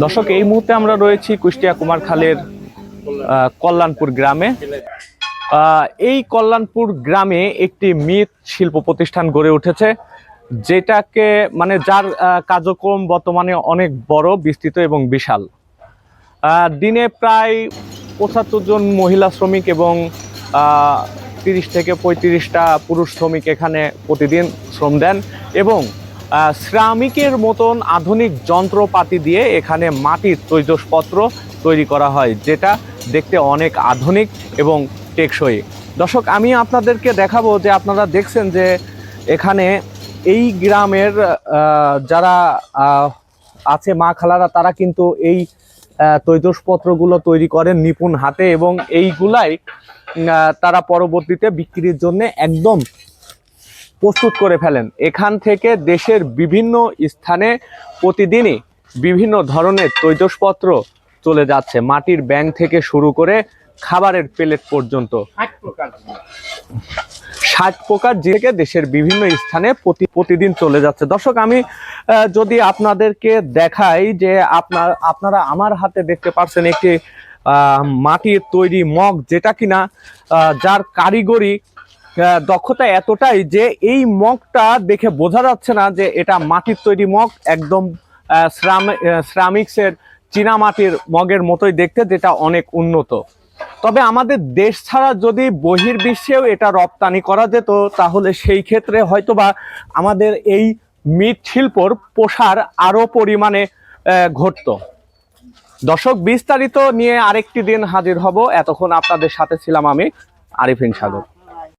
দর্শক, এই মুহূর্তে আমরা রয়েছি কুষ্টিয়া কুমারখালের কল্যাণপুর গ্রামে। এই কল্যাণপুর গ্রামে একটি মৃৎ শিল্প প্রতিষ্ঠান গড়ে উঠেছে, যেটাকে মানে যার কার্যক্রম বর্তমানে অনেক বড়, বিস্তৃত এবং বিশাল। দিনে প্রায় ৭৫ জন মহিলা শ্রমিক এবং ৩০ থেকে ৩৫টা পুরুষ শ্রমিক এখানে প্রতিদিন শ্রম দেন এবং শ্রমিকের মতন আধুনিক যন্ত্রপাতি দিয়ে এখানে মাটির তৈজসপত্র তৈরি করা হয়, যেটা দেখতে অনেক আধুনিক এবং টেকসই। দর্শক, আমি আপনাদেরকে দেখাবো যে আপনারা দেখছেন যে এখানে এই গ্রামের যারা আছে মা খালারা, তারা কিন্তু এই তৈজসপত্রগুলো তৈরি করেন নিপুণ হাতে এবং এইগুলাই তারা পরবর্তীতে বিক্রির জন্য একদম প্রস্তুত করে ফেলেন। এখান থেকে দেশের বিভিন্ন স্থানে প্রতিদিনই বিভিন্ন ধরনের তৈজসপত্র চলে যাচ্ছে, মাটির ব্যাং থেকে শুরু করে খাবারের প্লেট পর্যন্ত 60 প্রকার থেকে দেশের বিভিন্ন স্থানে প্রতিদিন চলে যাচ্ছে। দর্শক, আমি যদি আপনাদেরকে দেখাই যে আপনারা আমার হাতে দেখতে পাচ্ছেন একটি মাটির তৈরি মগ, যেটা কিনা যার কারিগরি দক্ষতা এতটাই যে এই মগটা দেখে বোঝা যাচ্ছে না যে এটা মাটির তৈরি মগ, একদম সিরামিক্সের চীনা মাটির মগের মতোই দেখতে, যেটা অনেক উন্নত। তবে আমাদের দেশ ছাড়া যদি বহির্বিশ্বেও এটা রপ্তানি করা যেত, তাহলে সেই ক্ষেত্রে হয়তোবা আমাদের এই মৃৎ শিল্পর প্রসার আরো পরিমাণে ঘটতো। দর্শক, বিস্তারিত নিয়ে আরেকটি দিন হাজির হব। এতক্ষণ আপনাদের সাথে ছিলাম আমি আরিফিন সাগর।